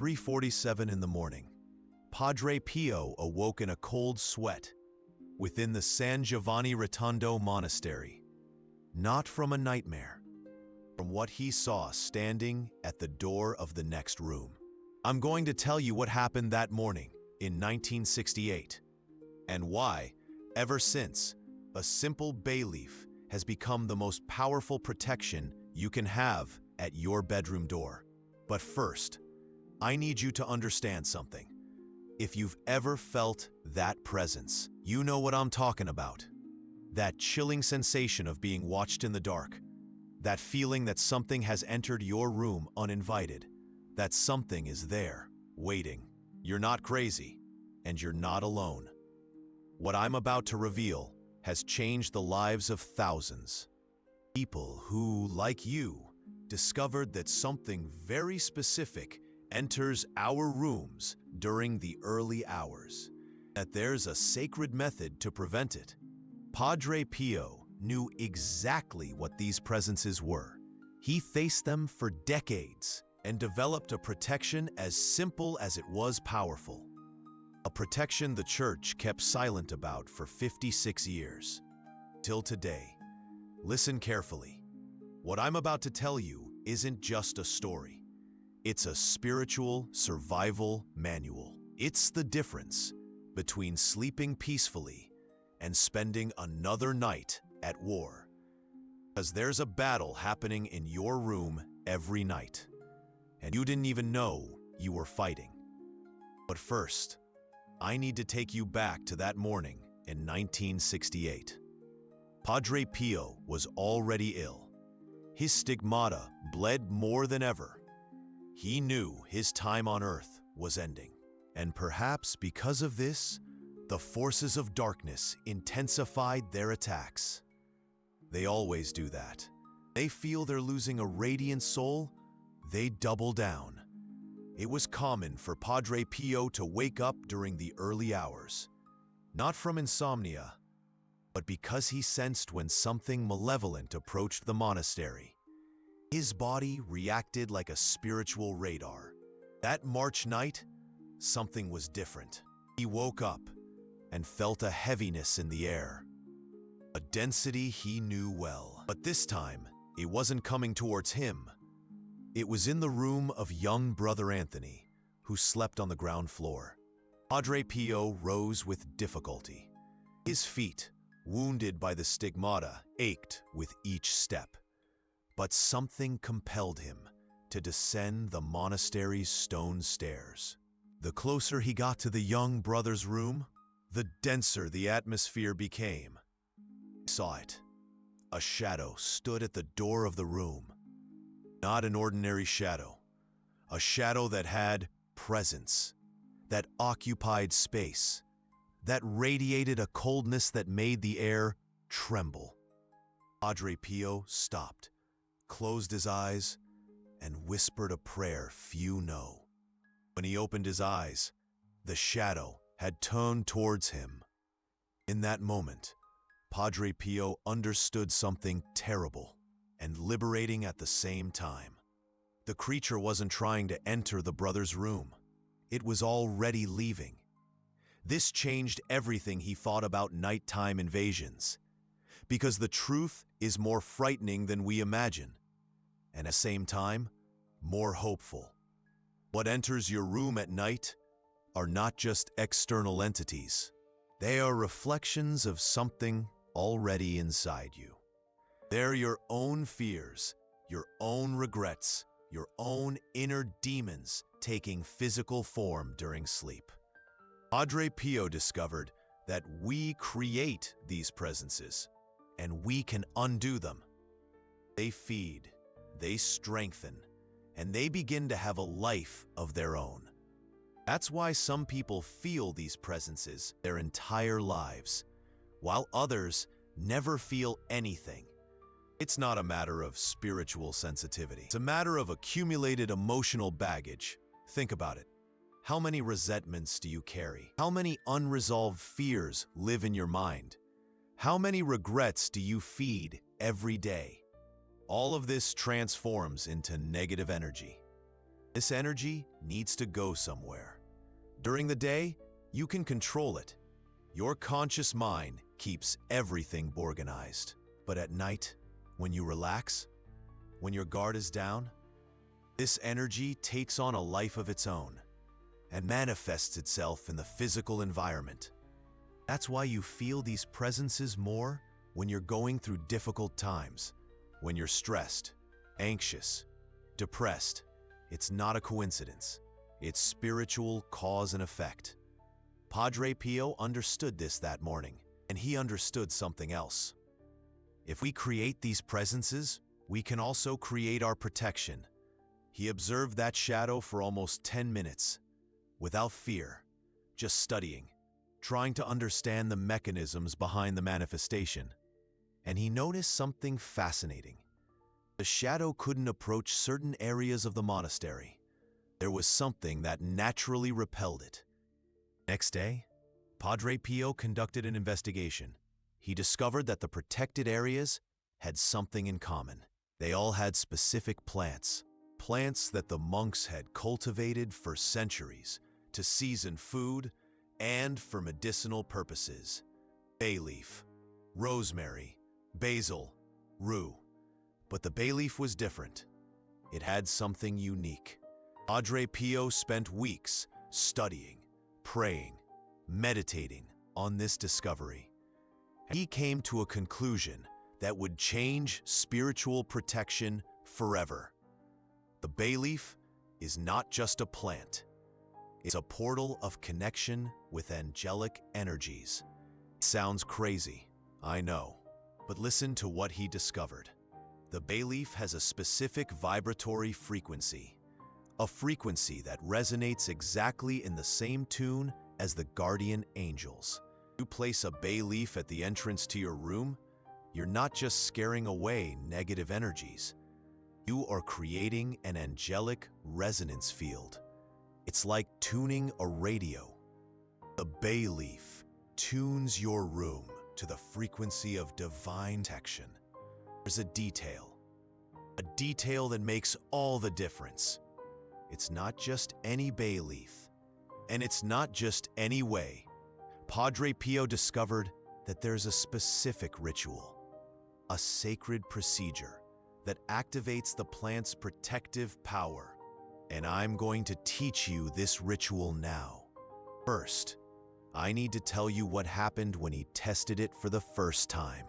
3:47 in the morning, Padre Pio awoke in a cold sweat within the San Giovanni Rotondo monastery, not from a nightmare, from what he saw standing at the door of the next room. I'm going to tell you what happened that morning in 1968, and why, ever since, a simple bay leaf has become the most powerful protection you can have at your bedroom door. But first, I need you to understand something. If you've ever felt that presence, you know what I'm talking about. That chilling sensation of being watched in the dark. That feeling that something has entered your room uninvited. That something is there, waiting. You're not crazy, and you're not alone. What I'm about to reveal has changed the lives of thousands. People who, like you, discovered that something very specific enters our rooms during the early hours, that there's a sacred method to prevent it. Padre Pio knew exactly what these presences were. He faced them for decades and developed a protection as simple as it was powerful. A protection the Church kept silent about for 56 years. Till today. Listen carefully. What I'm about to tell you isn't just a story. It's a spiritual survival manual. It's the difference between sleeping peacefully and spending another night at war. Because there's a battle happening in your room every night, and you didn't even know you were fighting. But first, I need to take you back to that morning in 1968. Padre Pio was already ill. His stigmata bled more than ever. He knew his time on earth was ending. And perhaps because of this, the forces of darkness intensified their attacks. They always do that. They feel they're losing a radiant soul, they double down. It was common for Padre Pio to wake up during the early hours, not from insomnia, but because he sensed when something malevolent approached the monastery. His body reacted like a spiritual radar. That March night, something was different. He woke up and felt a heaviness in the air, a density he knew well. But this time, it wasn't coming towards him. It was in the room of young brother Anthony, who slept on the ground floor. Padre Pio rose with difficulty. His feet, wounded by the stigmata, ached with each step. But something compelled him to descend the monastery's stone stairs. The closer he got to the young brother's room, the denser the atmosphere became. He saw it. A shadow stood at the door of the room. Not an ordinary shadow. A shadow that had presence, that occupied space, that radiated a coldness that made the air tremble. Padre Pio stopped, closed his eyes, and whispered a prayer few know. When he opened his eyes, the shadow had turned towards him. In that moment, Padre Pio understood something terrible and liberating at the same time. The creature wasn't trying to enter the brother's room. It was already leaving. This changed everything he thought about nighttime invasions, because the truth is more frightening than we imagine, and at the same time, more hopeful. What enters your room at night are not just external entities. They are reflections of something already inside you. They're your own fears, your own regrets, your own inner demons taking physical form during sleep. Padre Pio discovered that we create these presences, and we can undo them. They feed, they strengthen, and they begin to have a life of their own. That's why some people feel these presences their entire lives, while others never feel anything. It's not a matter of spiritual sensitivity. It's a matter of accumulated emotional baggage. Think about it. How many resentments do you carry? How many unresolved fears live in your mind? How many regrets do you feed every day? All of this transforms into negative energy. This energy needs to go somewhere. During the day, you can control it. Your conscious mind keeps everything organized. But at night, when you relax, when your guard is down, this energy takes on a life of its own and manifests itself in the physical environment. That's why you feel these presences more when you're going through difficult times, when you're stressed, anxious, depressed. It's not a coincidence. It's spiritual cause and effect. Padre Pio understood this that morning, and he understood something else. If we create these presences, we can also create our protection. He observed that shadow for almost 10 minutes, without fear, just studying, trying to understand the mechanisms behind the manifestation. And he noticed something fascinating. The shadow couldn't approach certain areas of the monastery. There was something that naturally repelled it. Next day, Padre Pio conducted an investigation. He discovered that the protected areas had something in common. They all had specific plants that the monks had cultivated for centuries to season food and for medicinal purposes. Bay leaf, rosemary, basil, rue. But the bay leaf was different. It had something unique. Padre Pio spent weeks studying, praying, meditating on this discovery. He came to a conclusion that would change spiritual protection forever. The bay leaf is not just a plant. It's a portal of connection with angelic energies. It sounds crazy, I know, but listen to what he discovered. The bay leaf has a specific vibratory frequency, a frequency that resonates exactly in the same tune as the guardian angels. You place a bay leaf at the entrance to your room, you're not just scaring away negative energies. You are creating an angelic resonance field. It's like tuning a radio. The bay leaf tunes your room to the frequency of divine protection. There's a detail that makes all the difference. It's not just any bay leaf, and it's not just any way. Padre Pio discovered that there's a specific ritual, a sacred procedure that activates the plant's protective power. And I'm going to teach you this ritual now. First, I need to tell you what happened when he tested it for the first time.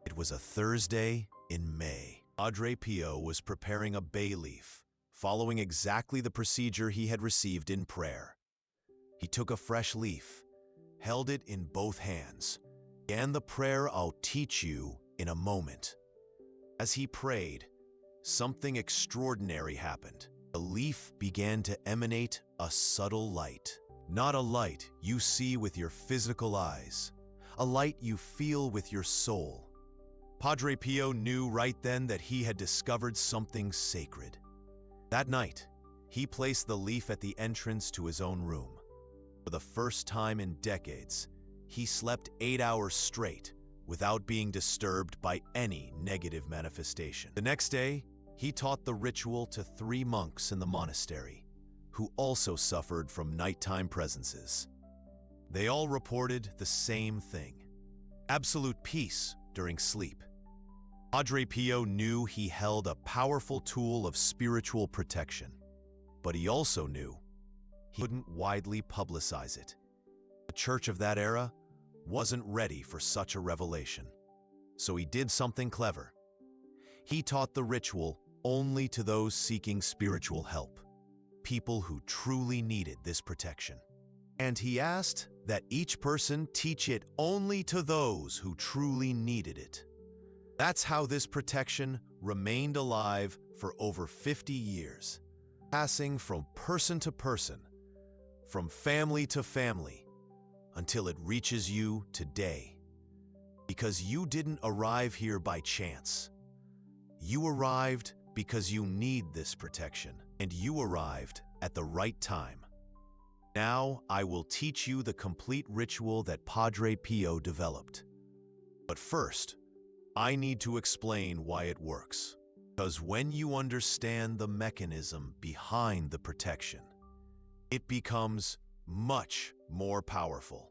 It was a Thursday in May. Padre Pio was preparing a bay leaf, following exactly the procedure he had received in prayer. He took a fresh leaf, held it in both hands, and the prayer I'll teach you in a moment. As he prayed, something extraordinary happened. The leaf began to emanate a subtle light. Not a light you see with your physical eyes, a light you feel with your soul. Padre Pio knew right then that he had discovered something sacred. That night, he placed the leaf at the entrance to his own room. For the first time in decades, he slept 8 hours straight without being disturbed by any negative manifestation. The next day, he taught the ritual to 3 monks in the monastery, who also suffered from nighttime presences. They all reported the same thing: absolute peace during sleep. Padre Pio knew he held a powerful tool of spiritual protection, but he also knew he couldn't widely publicize it. The church of that era wasn't ready for such a revelation. So he did something clever. He taught the ritual only to those seeking spiritual help, people who truly needed this protection. And he asked that each person teach it only to those who truly needed it. That's how this protection remained alive for over 50 years, passing from person to person, from family to family, until it reaches you today. Because you didn't arrive here by chance. You arrived because you need this protection, and you arrived at the right time. Now I will teach you the complete ritual that Padre Pio developed. But first, I need to explain why it works. Because when you understand the mechanism behind the protection, it becomes much more powerful.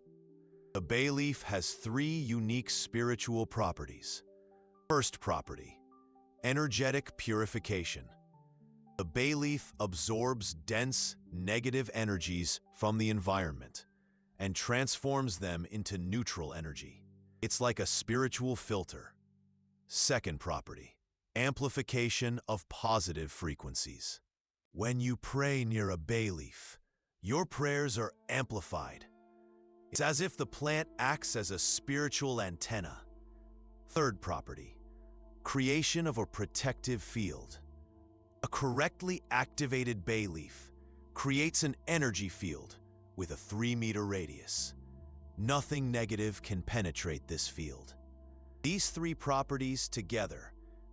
The bay leaf has 3 unique spiritual properties. First property, energetic purification. The bay leaf absorbs dense, negative energies from the environment and transforms them into neutral energy. It's like a spiritual filter. Second property, amplification of positive frequencies. When you pray near a bay leaf, your prayers are amplified. It's as if the plant acts as a spiritual antenna. Third property, creation of a protective field. A correctly activated bay leaf creates an energy field with a 3-meter radius. Nothing negative can penetrate this field. These 3 properties together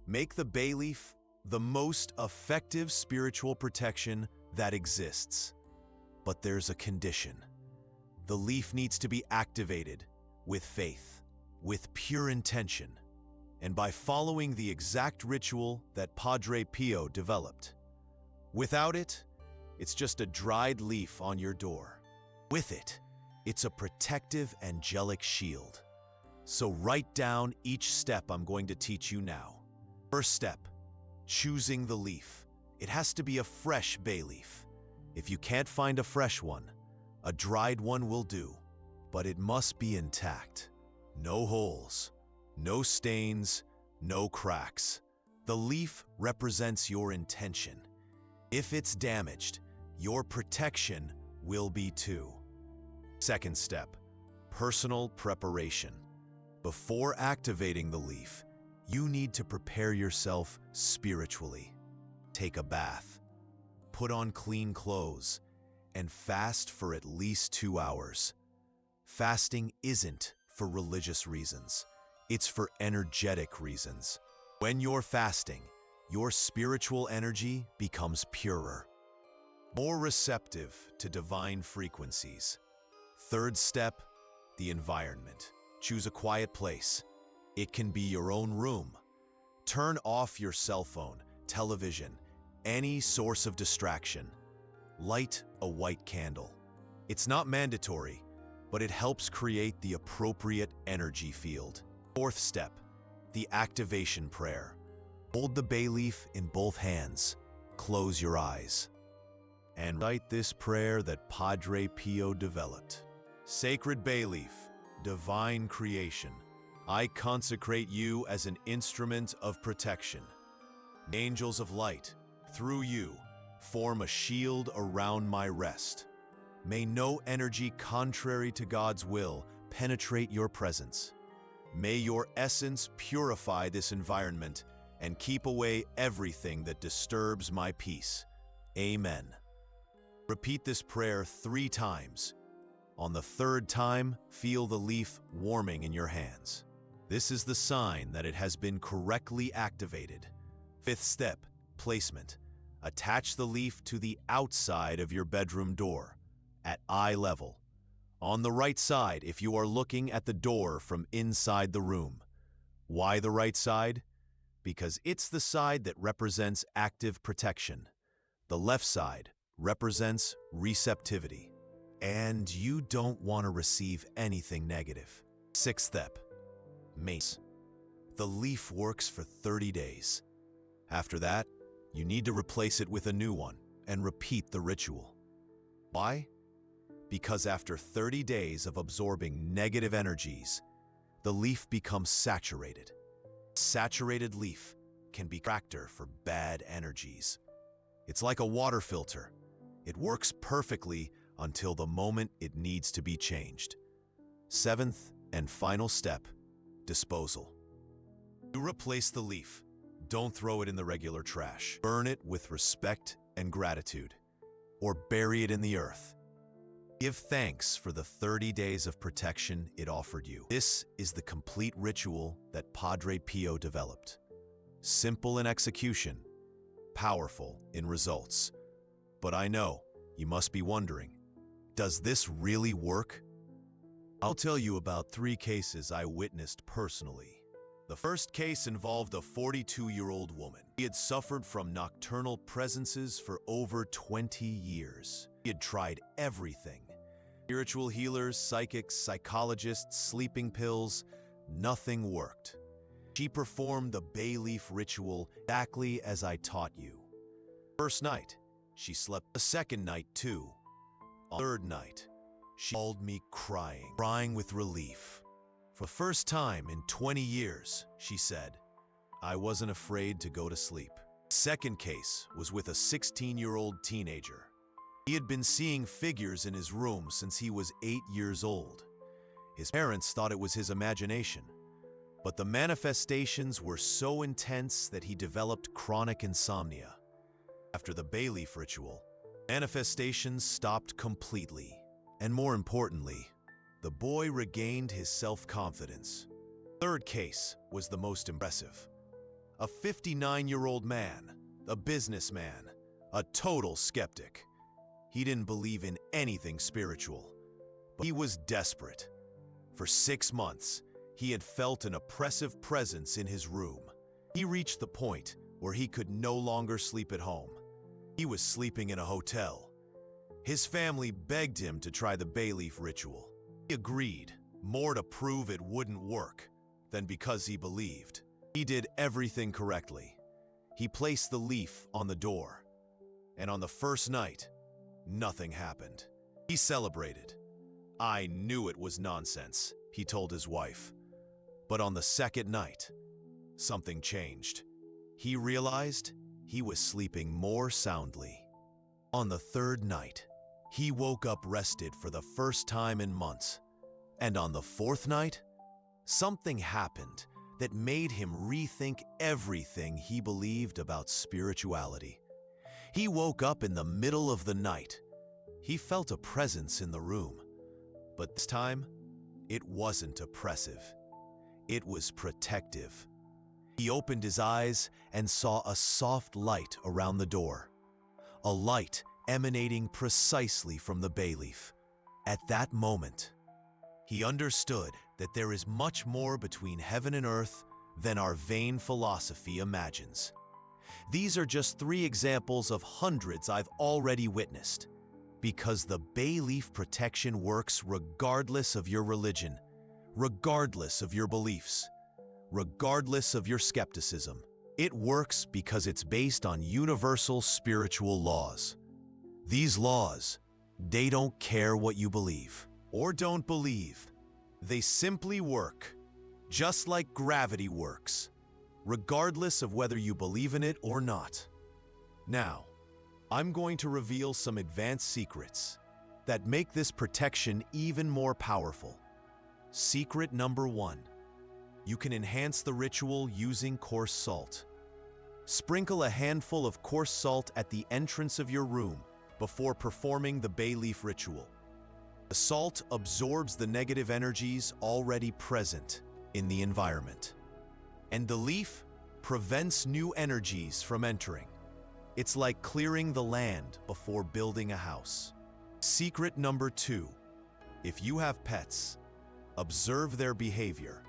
make the bay leaf the most effective spiritual protection that exists. But there's a condition. The leaf needs to be activated with faith, with pure intention, and by following the exact ritual that Padre Pio developed. Without it, it's just a dried leaf on your door. With it, it's a protective angelic shield. So write down each step I'm going to teach you now. First step, choosing the leaf. It has to be a fresh bay leaf. If you can't find a fresh one, a dried one will do, but it must be intact. No holes, no stains, no cracks. The leaf represents your intention. If it's damaged, your protection will be too. Second step, personal preparation. Before activating the leaf, you need to prepare yourself spiritually. Take a bath, put on clean clothes, and fast for at least 2 hours. Fasting isn't for religious reasons. It's for energetic reasons. When you're fasting, your spiritual energy becomes purer, more receptive to divine frequencies. Third step, the environment. Choose a quiet place. It can be your own room. Turn off your cell phone, television, any source of distraction. Light a white candle. It's not mandatory, but it helps create the appropriate energy field. Fourth step, the activation prayer. Hold the bay leaf in both hands. Close your eyes and recite this prayer that Padre Pio developed. Sacred bay leaf, divine creation, I consecrate you as an instrument of protection. Angels of light, through you, form a shield around my rest. May no energy contrary to God's will penetrate your presence. May your essence purify this environment and keep away everything that disturbs my peace. Amen. Repeat this prayer 3 times. On the 3rd time, feel the leaf warming in your hands. This is the sign that it has been correctly activated. 5th step, placement. Attach the leaf to the outside of your bedroom door, at eye level. On the right side if you are looking at the door from inside the room. Why the right side? Because it's the side that represents active protection. The left side represents receptivity. And you don't want to receive anything negative. 6th step, mace. The leaf works for 30 days. After that, you need to replace it with a new one and repeat the ritual. Why? Because after 30 days of absorbing negative energies, the leaf becomes saturated. Saturated leaf can be a tractor for bad energies. It's like a water filter. It works perfectly until the moment it needs to be changed. 7th and final step, disposal. You replace the leaf. Don't throw it in the regular trash. Burn it with respect and gratitude, or bury it in the earth. Give thanks for the 30 days of protection it offered you. This is the complete ritual that Padre Pio developed. Simple in execution, powerful in results. But I know you must be wondering, does this really work? I'll tell you about 3 cases I witnessed personally. The first case involved a 42-year-old woman. She had suffered from nocturnal presences for over 20 years. She had tried everything. Spiritual healers, psychics, psychologists, sleeping pills, nothing worked. She performed the bay leaf ritual exactly as I taught you. First night, she slept. The second night, too. On the third night, she called me crying with relief. For the first time in 20 years, she said, I wasn't afraid to go to sleep. The second case was with a 16-year-old teenager. He had been seeing figures in his room since he was 8 years old. His parents thought it was his imagination, but the manifestations were so intense that he developed chronic insomnia. After the bay leaf ritual, manifestations stopped completely, and more importantly, the boy regained his self-confidence. The third case was the most impressive. A 59-year-old man, a businessman, a total skeptic. He didn't believe in anything spiritual, but he was desperate. For 6 months, he had felt an oppressive presence in his room. He reached the point where he could no longer sleep at home. He was sleeping in a hotel. His family begged him to try the bay leaf ritual. He agreed, more to prove it wouldn't work than because he believed. He did everything correctly. He placed the leaf on the door, and on the first night, nothing happened. He celebrated. I knew it was nonsense, he told his wife. But on the second night, something changed. He realized he was sleeping more soundly. On the third night, he woke up rested for the first time in months. And on the fourth night, something happened that made him rethink everything he believed about spirituality. He woke up in the middle of the night. He felt a presence in the room. But this time, it wasn't oppressive. It was protective. He opened his eyes and saw a soft light around the door. A light emanating precisely from the bay leaf. At that moment, he understood that there is much more between heaven and earth than our vain philosophy imagines. These are just 3 examples of hundreds I've already witnessed. Because the bay leaf protection works regardless of your religion, regardless of your beliefs, regardless of your skepticism. It works because it's based on universal spiritual laws. These laws, they don't care what you believe or don't believe. They simply work, just like gravity works, regardless of whether you believe in it or not. Now, I'm going to reveal some advanced secrets that make this protection even more powerful. Secret number 1. You can enhance the ritual using coarse salt. Sprinkle a handful of coarse salt at the entrance of your room before performing the bay leaf ritual. The salt absorbs the negative energies already present in the environment, and the leaf prevents new energies from entering. It's like clearing the land before building a house. Secret number 2. If you have pets, observe their behavior.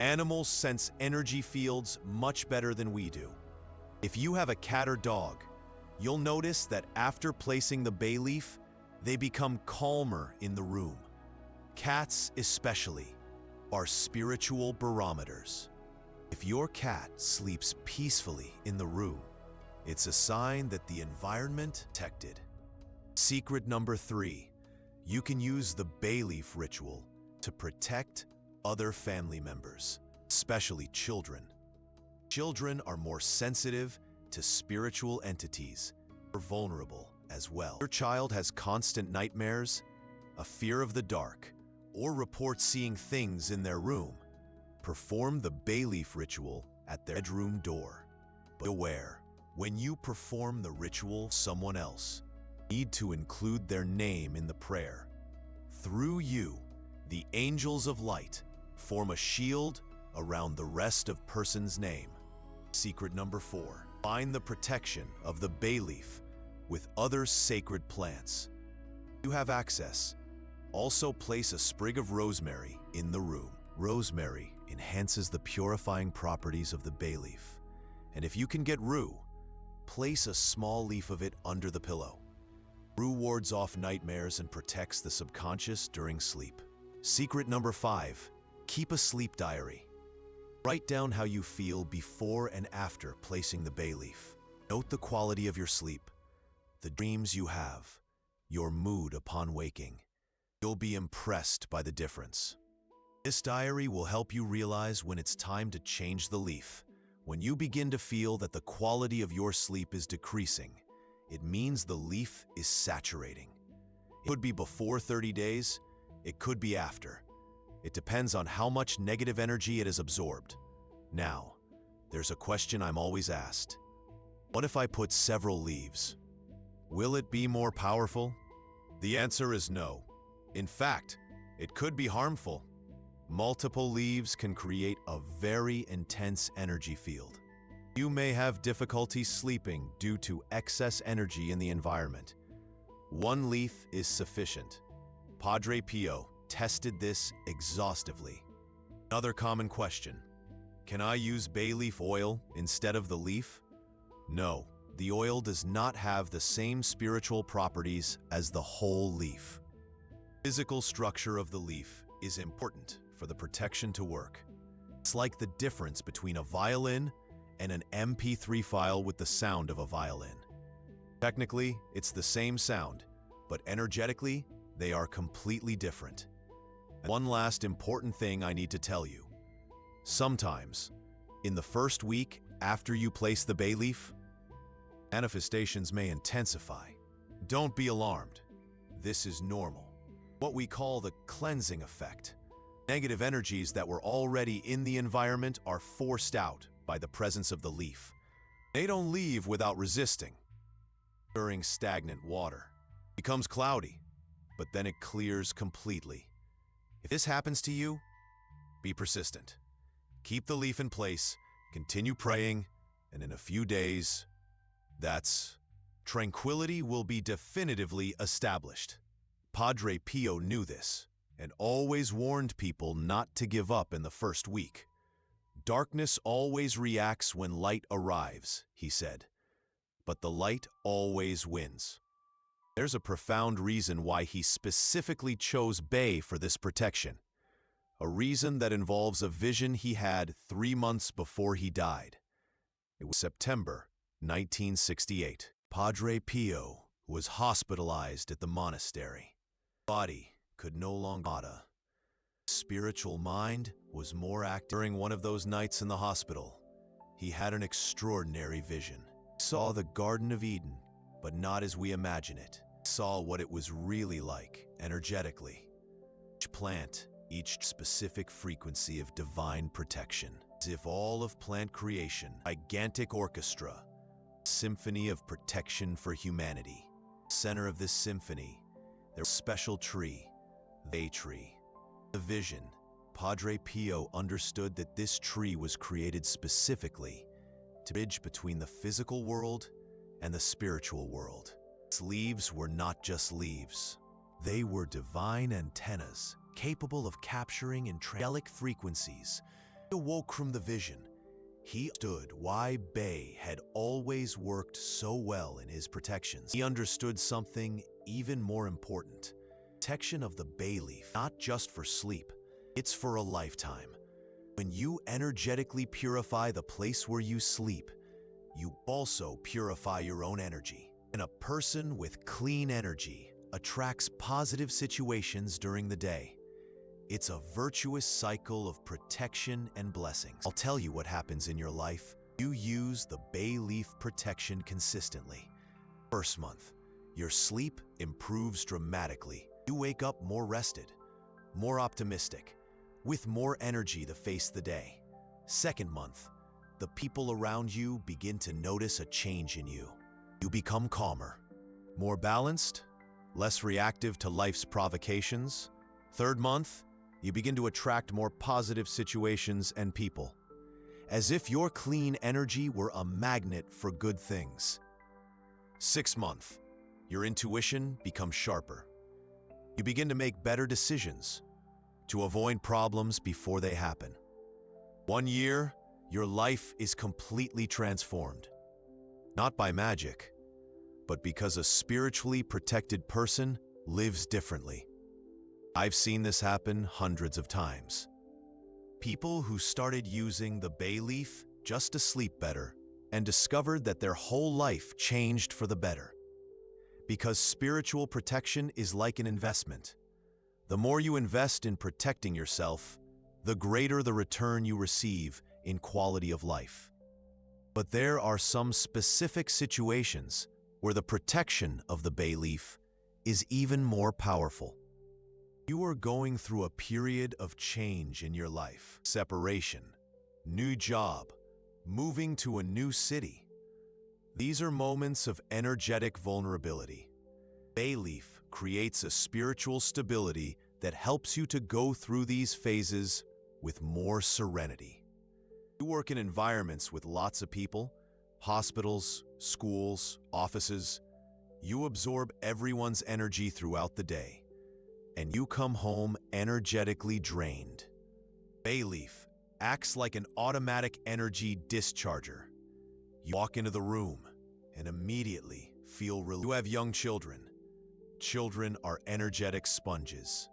Animals sense energy fields much better than we do. If you have a cat or dog, you'll notice that after placing the bay leaf, they become calmer in the room. Cats especially are spiritual barometers. If your cat sleeps peacefully in the room, it's a sign that the environment is protected. Secret number 3. You can use the bay leaf ritual to protect other family members, especially children. Children are more sensitive to spiritual entities, are vulnerable as well. If your child has constant nightmares, a fear of the dark, or reports seeing things in their room, perform the bay leaf ritual at their bedroom door. But beware, when you perform the ritual, someone else need to include their name in the prayer. Through you, the angels of light form a shield around the rest of person's name. Secret number 4. Find the protection of the bay leaf with other sacred plants. If you have access, also place a sprig of rosemary in the room. Rosemary enhances the purifying properties of the bay leaf. And if you can get rue, place a small leaf of it under the pillow. Rue wards off nightmares and protects the subconscious during sleep. Secret number 5, keep a sleep diary. Write down how you feel before and after placing the bay leaf. Note the quality of your sleep, the dreams you have, your mood upon waking. You'll be impressed by the difference. This diary will help you realize when it's time to change the leaf. When you begin to feel that the quality of your sleep is decreasing, it means the leaf is saturating. It could be before 30 days, it could be after. It depends on how much negative energy it has absorbed. Now, there's a question I'm always asked. What if I put several leaves? Will it be more powerful? The answer is no. In fact, it could be harmful. Multiple leaves can create a very intense energy field. You may have difficulty sleeping due to excess energy in the environment. One leaf is sufficient. Padre Pio tested this exhaustively. Another common question: can I use bay leaf oil instead of the leaf? No, the oil does not have the same spiritual properties as the whole leaf. Physical structure of the leaf is important for the protection to work. It's like the difference between a violin and an MP3 file with the sound of a violin. Technically, it's the same sound, but energetically, they are completely different. And one last important thing I need to tell you. Sometimes, in the first week after you place the bay leaf, manifestations may intensify. Don't be alarmed. This is normal. What we call the cleansing effect. Negative energies that were already in the environment are forced out by the presence of the leaf. They don't leave without resisting. During stagnant water, it becomes cloudy, but then it clears completely. If this happens to you, be persistent. Keep the leaf in place, continue praying, and in a few days, tranquility will be definitively established. Padre Pio knew this and always warned people not to give up in the first week. Darkness always reacts when light arrives, he said, but the light always wins. There's a profound reason why he specifically chose bay for this protection, a reason that involves a vision he had 3 months before he died. It was September 1968. Padre Pio was hospitalized at the monastery. Body could no longer. Spiritual mind was more active. During one of those nights in the hospital, he had an extraordinary vision. He saw the Garden of Eden, but not as we imagine it. He saw what it was really like, energetically. Each plant, each specific frequency of divine protection. As if all of plant creation, gigantic orchestra, symphony of protection for humanity. Center of this symphony, there's a special tree, the tree. The vision, Padre Pio understood that this tree was created specifically to bridge between the physical world and the spiritual world. Its leaves were not just leaves. They were divine antennas capable of capturing angelic frequencies. He awoke from the vision. He understood why bay had always worked so well in his protections. He understood something even more important. Protection of the bay leaf, not just for sleep, it's for a lifetime. When you energetically purify the place where you sleep, you also purify your own energy. And a person with clean energy attracts positive situations during the day. It's a virtuous cycle of protection and blessings. I'll tell you what happens in your life. You use the bay leaf protection consistently. First month, your sleep improves dramatically. You wake up more rested, more optimistic, with more energy to face the day. Second month, the people around you begin to notice a change in you. You become calmer, more balanced, less reactive to life's provocations. Third month, you begin to attract more positive situations and people, as if your clean energy were a magnet for good things. 6th month, your intuition becomes sharper. You begin to make better decisions, to avoid problems before they happen. 1 year, your life is completely transformed. Not by magic, but because a spiritually protected person lives differently. I've seen this happen hundreds of times. People who started using the bay leaf just to sleep better and discovered that their whole life changed for the better. Because spiritual protection is like an investment. The more you invest in protecting yourself, the greater the return you receive in quality of life. But there are some specific situations where the protection of the bay leaf is even more powerful. You are going through a period of change in your life. Separation, new job, moving to a new city. These are moments of energetic vulnerability. Bay leaf creates a spiritual stability that helps you to go through these phases with more serenity. You work in environments with lots of people, hospitals, schools, offices. You absorb everyone's energy throughout the day, and you come home energetically drained. Bay leaf acts like an automatic energy discharger. You walk into the room and immediately feel relief. You have young children. Children are energetic sponges.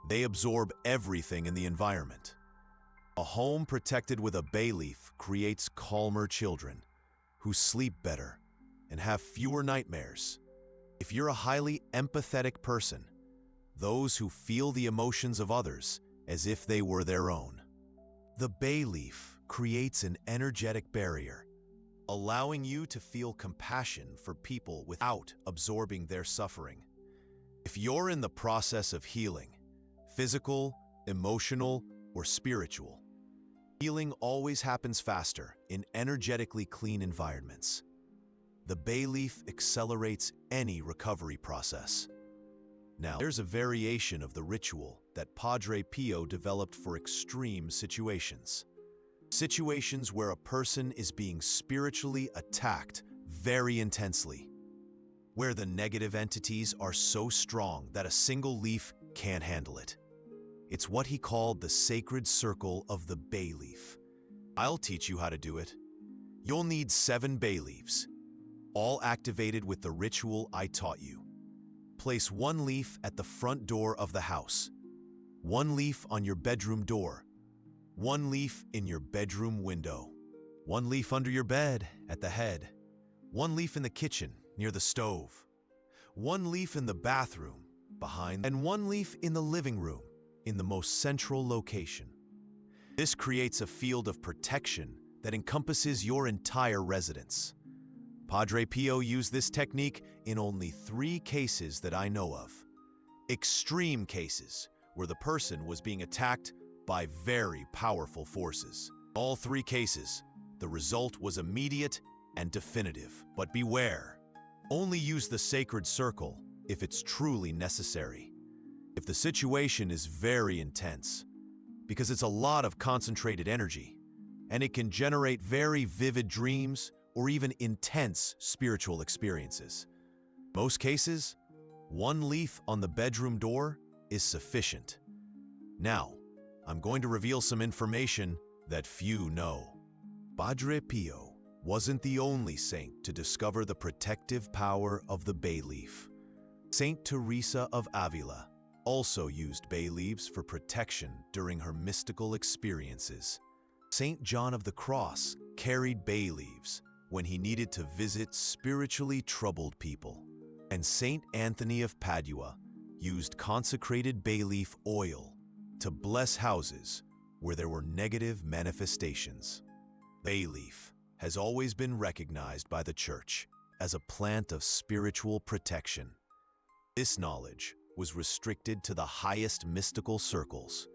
They absorb everything in the environment. A home protected with a bay leaf creates calmer children who sleep better and have fewer nightmares. If you're a highly empathetic person, those who feel the emotions of others as if they were their own. The bay leaf creates an energetic barrier, allowing you to feel compassion for people without absorbing their suffering. If you're in the process of healing, physical, emotional, or spiritual, healing always happens faster in energetically clean environments. The bay leaf accelerates any recovery process. Now, there's a variation of the ritual that Padre Pio developed for extreme situations. Situations where a person is being spiritually attacked very intensely, where the negative entities are so strong that a single leaf can't handle it. It's what he called the sacred circle of the bay leaf. I'll teach you how to do it. You'll need 7 bay leaves, all activated with the ritual I taught you. Place 1 leaf at the front door of the house, 1 leaf on your bedroom door, 1 leaf in your bedroom window, 1 leaf under your bed at the head, 1 leaf in the kitchen near the stove, 1 leaf in the bathroom behind, and 1 leaf in the living room in the most central location. This creates a field of protection that encompasses your entire residence. Padre Pio used this technique in only 3 cases that I know of. Extreme cases where the person was being attacked by very powerful forces. In all 3 cases, the result was immediate and definitive. But beware, only use the sacred circle if it's truly necessary. If the situation is very intense, because it's a lot of concentrated energy, and it can generate very vivid dreams or even intense spiritual experiences. Most cases, 1 leaf on the bedroom door is sufficient. Now, I'm going to reveal some information that few know. Padre Pio wasn't the only saint to discover the protective power of the bay leaf. Saint Teresa of Avila also used bay leaves for protection during her mystical experiences. Saint John of the Cross carried bay leaves when he needed to visit spiritually troubled people. And Saint Anthony of Padua used consecrated bay leaf oil to bless houses where there were negative manifestations. Bay leaf has always been recognized by the Church as a plant of spiritual protection. This knowledge was restricted to the highest mystical circles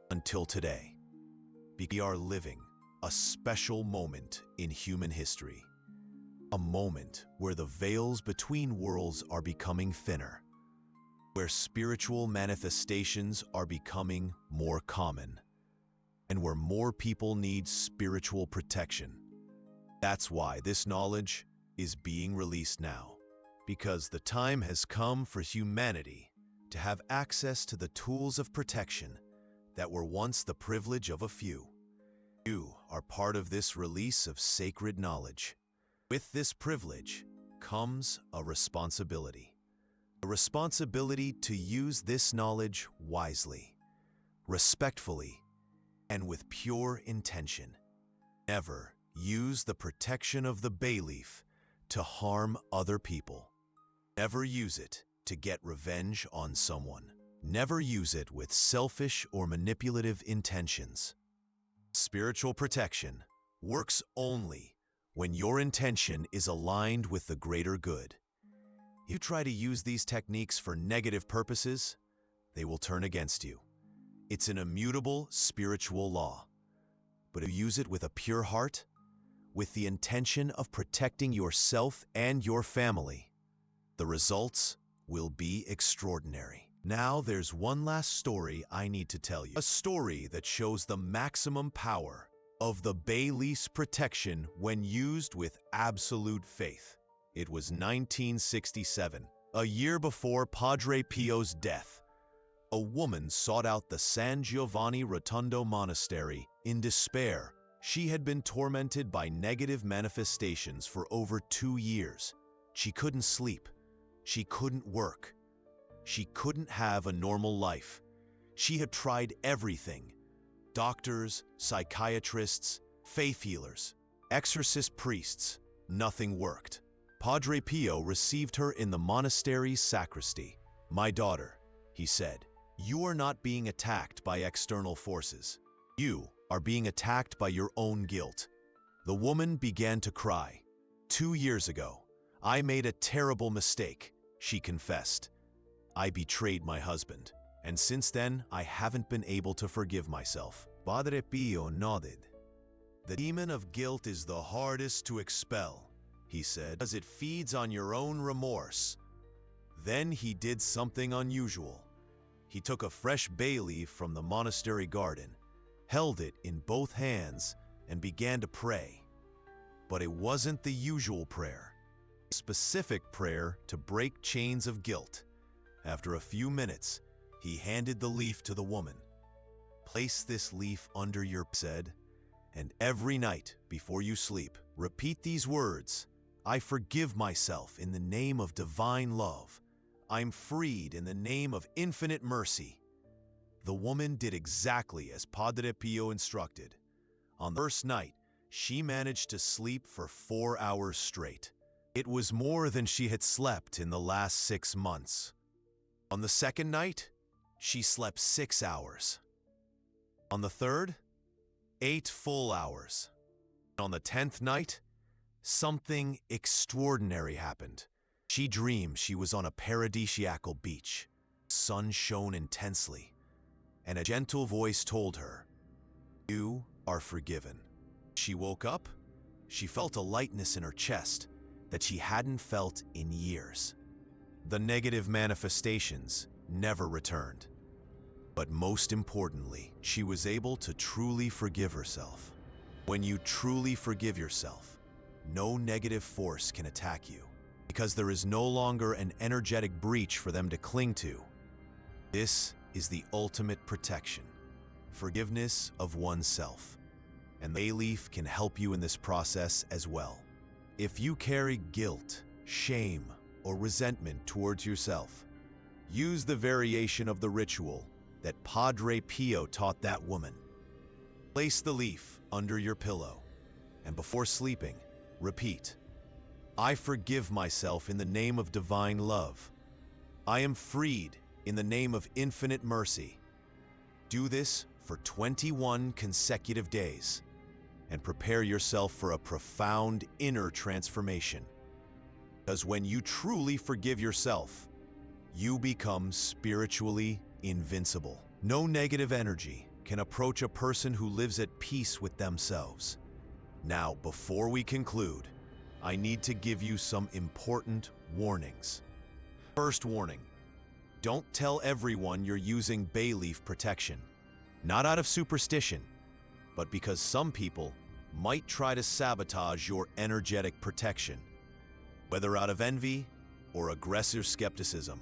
until today. We are living a special moment in human history, a moment where the veils between worlds are becoming thinner, where spiritual manifestations are becoming more common, and where more people need spiritual protection. That's why this knowledge is being released now, because the time has come for humanity to have access to the tools of protection that were once the privilege of a few. You are part of this release of sacred knowledge. With this privilege comes a responsibility. A responsibility to use this knowledge wisely, respectfully, and with pure intention. Never use the protection of the bay leaf to harm other people. Never use it to get revenge on someone. Never use it with selfish or manipulative intentions. Spiritual protection works only when your intention is aligned with the greater good. If you try to use these techniques for negative purposes, they will turn against you. It's an immutable spiritual law. But if you use it with a pure heart, with the intention of protecting yourself and your family, the results will be extraordinary. Now there's one last story I need to tell you. A story that shows the maximum power of the bay leaf's protection when used with absolute faith. It was 1967, a year before Padre Pio's death. A woman sought out the San Giovanni Rotondo Monastery in despair. She had been tormented by negative manifestations for over 2 years. She couldn't sleep. She couldn't work. She couldn't have a normal life. She had tried everything: doctors, psychiatrists, faith healers, exorcist priests. Nothing worked. Padre Pio received her in the monastery's sacristy. "My daughter," he said, "you are not being attacked by external forces. You are being attacked by your own guilt." The woman began to cry. "2 years ago, I made a terrible mistake," she confessed. "I betrayed my husband, and since then I haven't been able to forgive myself." Padre Pio nodded. "The demon of guilt is the hardest to expel," he said, "because it feeds on your own remorse." Then he did something unusual. He took a fresh bay leaf from the monastery garden, held it in both hands, and began to pray. But it wasn't the usual prayer. A specific prayer to break chains of guilt. After a few minutes, he handed the leaf to the woman. "Place this leaf under your bed," said, "and every night before you sleep, repeat these words: I forgive myself in the name of divine love. I'm freed in the name of infinite mercy." The woman did exactly as Padre Pio instructed. On the first night, she managed to sleep for 4 hours straight. It was more than she had slept in the last 6 months. On the second night, she slept 6 hours. On the third, 8 full hours. On the 10th night, something extraordinary happened. She dreamed she was on a paradisiacal beach. The sun shone intensely, and a gentle voice told her, "You are forgiven." She woke up. She felt a lightness in her chest that she hadn't felt in years. The negative manifestations never returned. But most importantly, she was able to truly forgive herself. When you truly forgive yourself, no negative force can attack you, because there is no longer an energetic breach for them to cling to. This is the ultimate protection, forgiveness of oneself. And the bay leaf can help you in this process as well. If you carry guilt, shame, or resentment towards yourself, use the variation of the ritual that Padre Pio taught that woman. Place the leaf under your pillow, and before sleeping, repeat, "I forgive myself in the name of divine love. I am freed in the name of infinite mercy." Do this for 21 consecutive days, and prepare yourself for a profound inner transformation. Because when you truly forgive yourself, you become spiritually invincible. No negative energy can approach a person who lives at peace with themselves. Now, before we conclude, I need to give you some important warnings. First warning: don't tell everyone you're using bay leaf protection. Not out of superstition, but because some people might try to sabotage your energetic protection, whether out of envy or aggressive skepticism.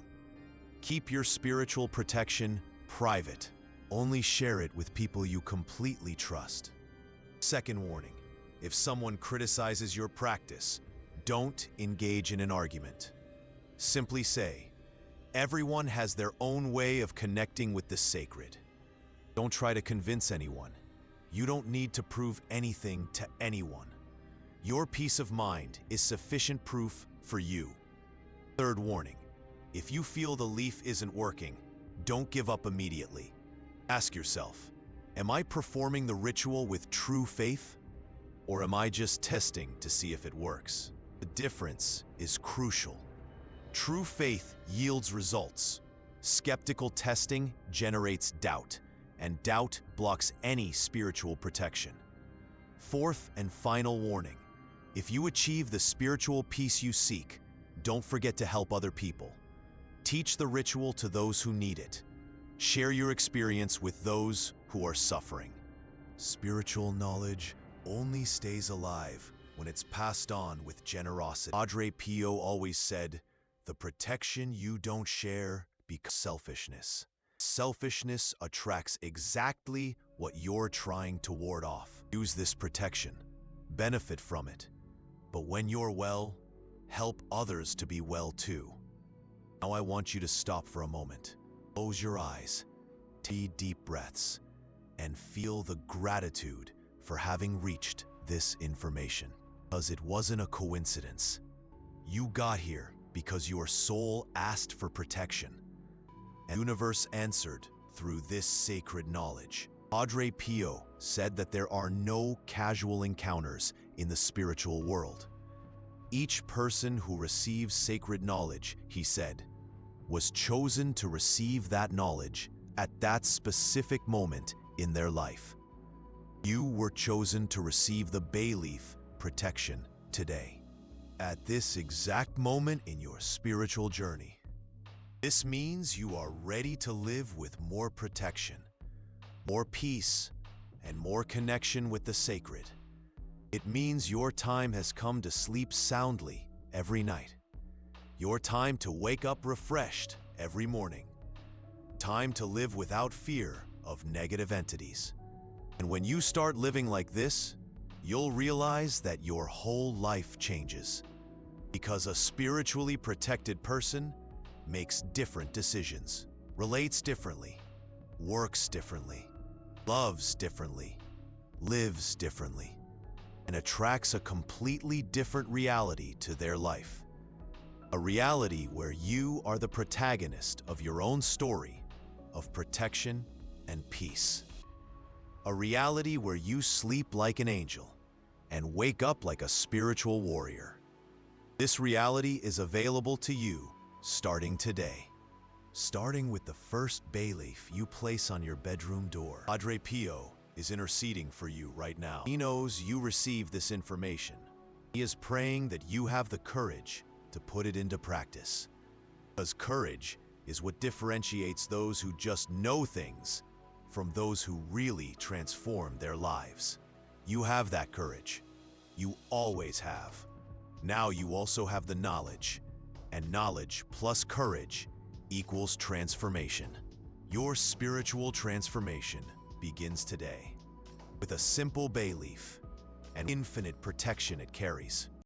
Keep your spiritual protection private. Only share it with people you completely trust. Second warning, if someone criticizes your practice, don't engage in an argument. Simply say, everyone has their own way of connecting with the sacred. Don't try to convince anyone. You don't need to prove anything to anyone. Your peace of mind is sufficient proof for you. Third warning, if you feel the leaf isn't working, don't give up immediately. Ask yourself, am I performing the ritual with true faith? Or am I just testing to see if it works? The difference is crucial. True faith yields results. Skeptical testing generates doubt, and doubt blocks any spiritual protection. Fourth and final warning, if you achieve the spiritual peace you seek, don't forget to help other people. Teach the ritual to those who need it. Share your experience with those who are suffering. Spiritual knowledge only stays alive when it's passed on with generosity. Padre Pio always said, the protection you don't share becomes selfishness. Selfishness attracts exactly what you're trying to ward off. Use this protection, benefit from it, but when you're well, help others to be well too. Now I want you to stop for a moment. Close your eyes, take deep breaths, and feel the gratitude for having reached this information. Because it wasn't a coincidence. You got here because your soul asked for protection, and the universe answered through this sacred knowledge. Padre Pio said that there are no casual encounters in the spiritual world. Each person who receives sacred knowledge, he said, was chosen to receive that knowledge at that specific moment in their life. You were chosen to receive the bay leaf protection today, at this exact moment in your spiritual journey. This means you are ready to live with more protection, more peace, and more connection with the sacred. It means your time has come to sleep soundly every night. Your time to wake up refreshed every morning. Time to live without fear of negative entities. And when you start living like this, you'll realize that your whole life changes. Because a spiritually protected person makes different decisions, relates differently, works differently, loves differently, lives differently, and attracts a completely different reality to their life. A reality where you are the protagonist of your own story of protection and peace. A reality where you sleep like an angel and wake up like a spiritual warrior. This reality is available to you starting today. Starting with the first bay leaf you place on your bedroom door. Padre Pio is interceding for you right now. He knows you receive this information. He is praying that you have the courage to put it into practice. Because courage is what differentiates those who just know things from those who really transform their lives. You have that courage. You always have. Now you also have the knowledge, and knowledge plus courage equals transformation. Your spiritual transformation begins today with a simple bay leaf and infinite protection it carries.